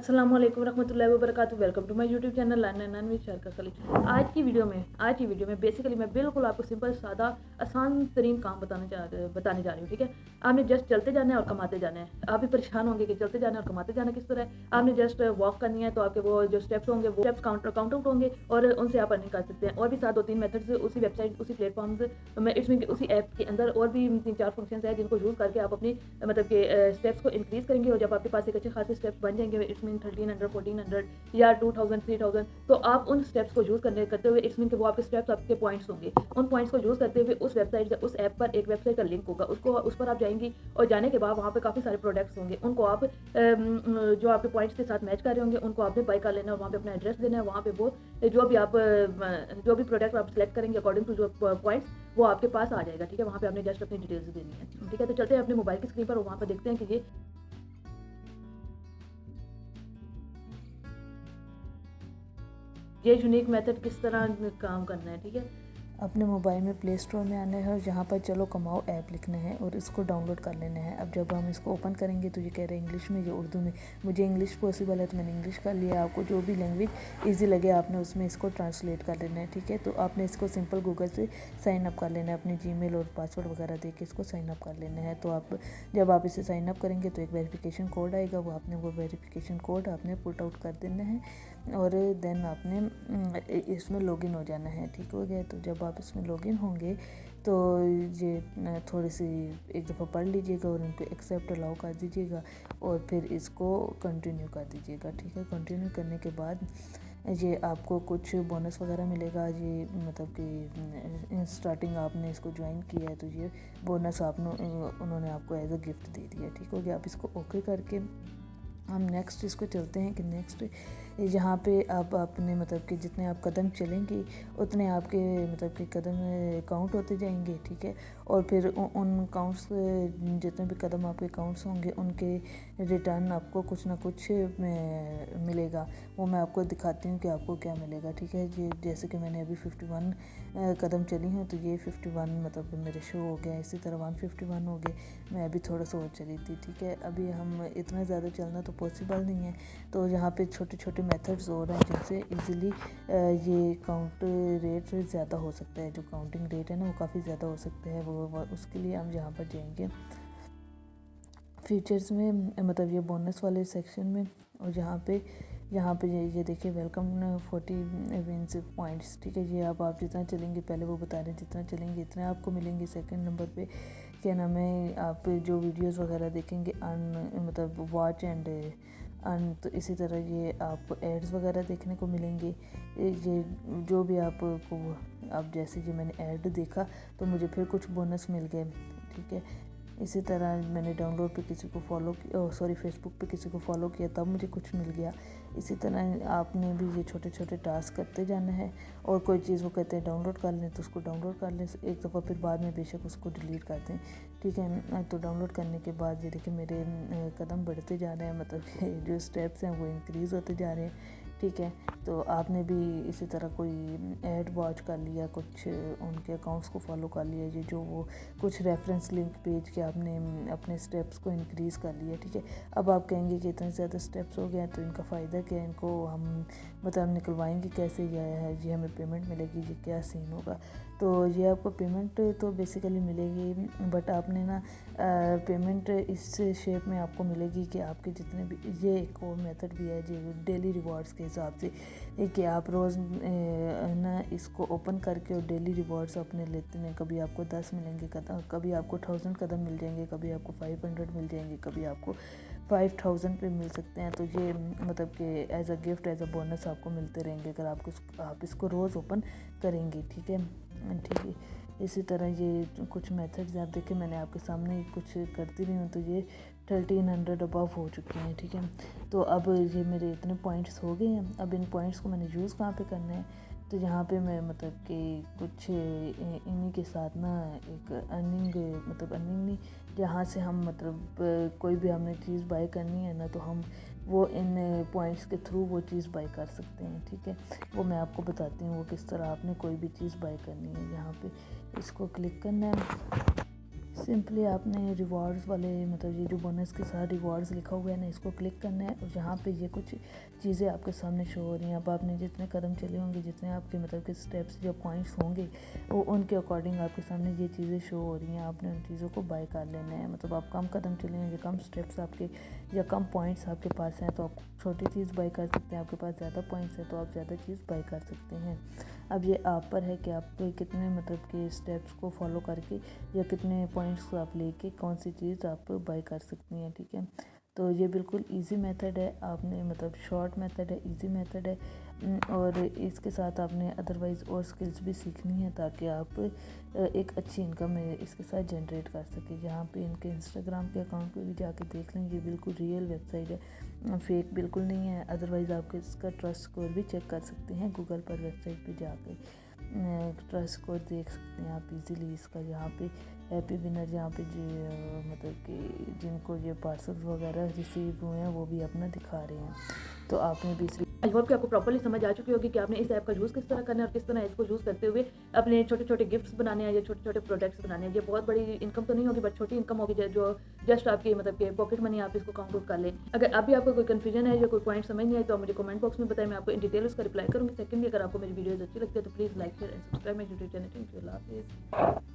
अस्सलाम वालेकुम रहमतुल्लाहि व बरकातुहू। Welcome to my YouTube channel learn with Sharka Khalil. आज की वीडियो में बेसिकली मैं बिल्कुल आपको सिंपल सादा आसान तरीन काम बताने जा रही हूँ। ठीक है, आपने जस्ट चलते जाना है और कमाते जाना है। आप भी परेशान होंगे कि चलते जाना है और कमाते जाना किस तरह है। आपने जस्ट वॉक करनी है तो आपके वो जो स्टेप्स होंगे वो स्टेप्स काउंट आउट होंगे और उनसे आप अर्निंग कर सकते हैं। और भी साथ 2-3 मेथड्स उसी वेबसाइट उसी प्लेटफॉर्म्स में इसमें उसी ऐप के अंदर और भी 3-4 फंक्शंस हैं जिनको यूज़ करके आप अपनी मतलब के स्टेप्स को इंक्रीज़ करेंगे। और जब आपके पास एक अच्छे खासे स्टेप्स बन जाएंगे, इट्स मीन 1300 1400 या 2000 3000, तो आप उन स्टेप्स को यूज़ करते हुए इट्स मीन कि वो आपके स्टेप्स आपके पॉइंट्स होंगे। उन पॉइंट्स को यूज़ करते हुए उस वेबसाइट उस ऐप पर एक वेबसाइट का लिंक होगा, उसको उस पर आप जाएंगी और जाने के बाद वहाँ पे काफ़ी सारे प्रोडक्ट्स होंगे। उनको आप जो आपके पॉइंट्स के साथ मैच कर रहे होंगे उनको आपने बाय कर लेना है और वहाँ पे अपना एड्रेस देना है। वहाँ पे वो जो भी प्रोडक्ट आप सेलेक्ट करेंगे अकॉर्डिंग टू जो पॉइंट्स वो आपके पास आ जाएगा। ठीक है, वहाँ पे आपने जस्ट अपनी डिटेल्स देनी है। ठीक है, तो चलते हैं अपने मोबाइल की स्क्रीन पर और वहाँ पर देखते हैं कि ये यूनिक मेथड किस तरह काम करना है। ठीक है, अपने मोबाइल में प्ले स्टोर में आना है और जहाँ पर चलो कमाओ ऐप लिखना है और इसको डाउनलोड कर लेना है। अब जब हम इसको ओपन करेंगे तो ये कह रहे हैं इंग्लिश में, ये उर्दू में। मुझे इंग्लिश पॉसिबल है तो मैंने इंग्लिश कर लिया। आपको जो भी लैंग्वेज इजी लगे आपने उसमें इसको ट्रांसलेट कर लेना है। ठीक है, तो आपने इसको सिंपल गूगल से साइन अप कर लेना है। अपने जीमेल और पासवर्ड वगैरह दे के इसको साइन अप कर लेना है। तो आप जब आप इसे साइन अप करेंगे तो एक वेरिफिकेशन कोड आएगा, वो आपने वो वेरिफिकेशन कोड आपने पुट आउट कर देना है और देन आपने इसमें लॉगिन हो जाना है। ठीक हो गया, तो जब आप इसमें लॉगिन होंगे तो ये थोड़ी सी एक दफ़ा पढ़ लीजिएगा और इनको एक्सेप्ट अलाउ कर दीजिएगा और फिर इसको कंटिन्यू कर दीजिएगा। ठीक है, कंटिन्यू करने के बाद ये आपको कुछ बोनस वगैरह मिलेगा। ये मतलब कि स्टार्टिंग आपने इसको ज्वाइन किया है तो ये बोनस उन्होंने आपको एज अ गिफ्ट दे दिया। ठीक हो गया, आप इसको ओके करके हम नेक्स्ट इसको चलते हैं कि नेक्स्ट यहाँ पे आप अपने मतलब कि जितने आप कदम चलेंगे उतने आपके मतलब कि कदम काउंट होते जाएंगे। ठीक है, और फिर उन काउंट्स जितने भी कदम आपके काउंट्स होंगे उनके रिटर्न आपको कुछ ना कुछ मिलेगा। वो मैं आपको दिखाती हूँ कि आपको क्या मिलेगा। ठीक है जी, जैसे कि मैंने अभी 51 कदम चली हूँ तो ये 51 मतलब मेरे शो हो गया। इसी तरह 151 हो गए, मैं अभी थोड़ा सा और चली थी। ठीक है, अभी हम इतना ज़्यादा चलना तो पॉसिबल नहीं है, तो यहाँ पे छोटे छोटे मेथड्स और हैं जिनसे इजीली ये काउंट रेट ज़्यादा हो सकता है। जो काउंटिंग रेट है ना वो काफ़ी ज़्यादा हो सकता है। वो उसके लिए हम यहाँ पर जाएंगे फीचर्स में, मतलब ये बोनस वाले सेक्शन में, और यहाँ पे ये देखिए वेलकम 40 विंस पॉइंट्स। ठीक है, ये आप जितना चलेंगे, पहले वो बता रहे हैं जितना चलेंगे इतने आपको मिलेंगे। सेकंड नंबर पे क्या नाम है, आप जो वीडियोस वगैरह देखेंगे मतलब वॉच एंड तो इसी तरह ये आपको एड्स वगैरह देखने को मिलेंगे। ये जो भी आपको अब जैसे कि मैंने ऐड देखा तो मुझे फिर कुछ बोनस मिल गए। ठीक है, इसी तरह मैंने डाउनलोड पे किसी को फेसबुक पे किसी को फॉलो किया तब मुझे कुछ मिल गया। इसी तरह आपने भी ये छोटे छोटे टास्क करते जाना है और कोई चीज़ वो कहते हैं डाउनलोड कर लें तो उसको डाउनलोड कर लें एक दफ़ा, फिर बाद में बेशक उसको डिलीट कर दें। ठीक है, तो डाउनलोड करने के बाद ये देखिए मेरे कदम बढ़ते जा रहे हैं, मतलब जो स्टेप्स हैं वो इंक्रीज़ होते जा रहे हैं। ठीक है, तो आपने भी इसी तरह कोई ऐड वॉच कर लिया, कुछ उनके अकाउंट्स को फॉलो कर लिया, ये जो वो कुछ रेफरेंस लिंक पेज के आपने अपने स्टेप्स को इंक्रीज़ कर लिया। ठीक है, अब आप कहेंगे कि इतने ज़्यादा स्टेप्स हो गए हैं तो इनका फ़ायदा क्या है, इनको हम मतलब निकलवाएंगे कैसे, ये हमें पेमेंट मिलेगी, ये क्या सीन होगा। तो ये आपको पेमेंट तो बेसिकली मिलेगी, बट आपने ना पेमेंट इस शेप में आपको मिलेगी कि आपके जितने भी, ये एक और मेथड भी है जो डेली रिवॉर्ड्स के हिसाब से कि आप रोज़ ना इसको ओपन करके और डेली रिवॉर्ड्स अपने लेते हैं। कभी आपको 10 मिलेंगे कदम, कभी आपको 1000 कदम मिल जाएंगे, कभी आपको 500 मिल जाएंगे, कभी आपको 5000 पे मिल सकते हैं। तो ये मतलब कि as a gift as a bonus आपको मिलते रहेंगे अगर आप इसको रोज़ ओपन करेंगे। ठीक है, इसी तरह ये कुछ मेथड्स आप देखिए, मैंने आपके सामने कुछ करती रही हूँ तो ये 1300 अबव हो चुके हैं। ठीक है, तो अब ये मेरे इतने पॉइंट्स हो गए हैं। अब इन पॉइंट्स को मैंने यूज़ कहाँ पे करना है, तो यहाँ पे मैं मतलब कि कुछ इन्हीं के साथ ना एक अर्निंग नहीं, जहाँ से हम मतलब कोई भी हमने चीज़ बाय करनी है ना तो हम वो इन पॉइंट्स के थ्रू वो चीज़ बाय कर सकते हैं। ठीक है, वो मैं आपको बताती हूँ वो किस तरह आपने कोई भी चीज़ बाय करनी है। यहाँ पे इसको क्लिक करना है, सिंपली आपने रिवॉर्ड्स वाले मतलब ये जो बोनस के साथ रिवॉर्ड्स लिखा हुआ है ना, इसको क्लिक करना है और यहाँ पे ये कुछ चीज़ें आपके सामने शो हो रही हैं। अब आपने जितने कदम चले होंगे, जितने आपके मतलब के स्टेप्स जो पॉइंट्स होंगे वो उनके अकॉर्डिंग आपके सामने ये चीज़ें शो हो रही हैं। आपने उन चीज़ों को बाय कर लेना है। मतलब आप कम कदम चले होंगे, कम स्टेप्स आपके या कम पॉइंट्स आपके पास हैं तो आप छोटी चीज़ बाय कर सकते हैं। आपके पास ज़्यादा पॉइंट्स हैं तो आप ज़्यादा चीज़ बाय कर सकते हैं। अब ये आप पर है कि आप कितने मतलब के स्टेप्स को फॉलो करके या कितने पॉइंट्स को आप लेके कौन सी चीज़ आप बाय कर सकती हैं, ठीक है। तो ये बिल्कुल इजी मेथड है। आपने मतलब शॉर्ट मेथड है, इजी मेथड है और इसके साथ आपने अदरवाइज़ और स्किल्स भी सीखनी है ताकि आप एक अच्छी इनकम इसके साथ जनरेट कर सकें। यहाँ पे इनके इंस्टाग्राम के अकाउंट पे भी जाके देख लें, ये बिल्कुल रियल वेबसाइट है, फेक बिल्कुल नहीं है। अदरवाइज़ आप इसका ट्रस्ट स्कोर भी चेक कर सकते हैं गूगल पर वेबसाइट पे जाके ट्रस्ट स्कोर देख सकते हैं आप इजीली इसका। यहाँ पे हैप्पी विनर यहाँ पे जो मतलब कि जिनको ये पार्सल्स वगैरह रिसीव हुए हैं वो भी अपना दिखा रहे हैं। तो आपने भी आई होप कि आपको प्रॉपर्ली समझ आ चुकी होगी कि आपने इस ऐप का यूज़ किस तरह करना है और किस तरह इसको यूज़ करते हुए अपने छोटे छोटे गिफ्ट्स बनाने हैं या छोटे छोटे प्रोडक्ट्स बनाने हैं। ये बहुत बड़ी इनकम तो नहीं होगी बट छोटी इनकम होगी जो जस्ट आपकी मतलब कि पॉकेट मनी आप इसको काउंट आउट कर लें। अगर अभी आपको कोई कन्फ्यूजन है या कोई पॉइंट समझ नहीं आए तो आप मुझे कमेंट बॉक्स में बताएं, मैं आपको इन डिटेल उसका रिप्लाई करूँगी। सेकंडली, अगर आपको मेरी वीडियोज़ अच्छी लगती है तो please like share and subscribe my YouTube channel. Thank you. अल्लाह हाफिज़।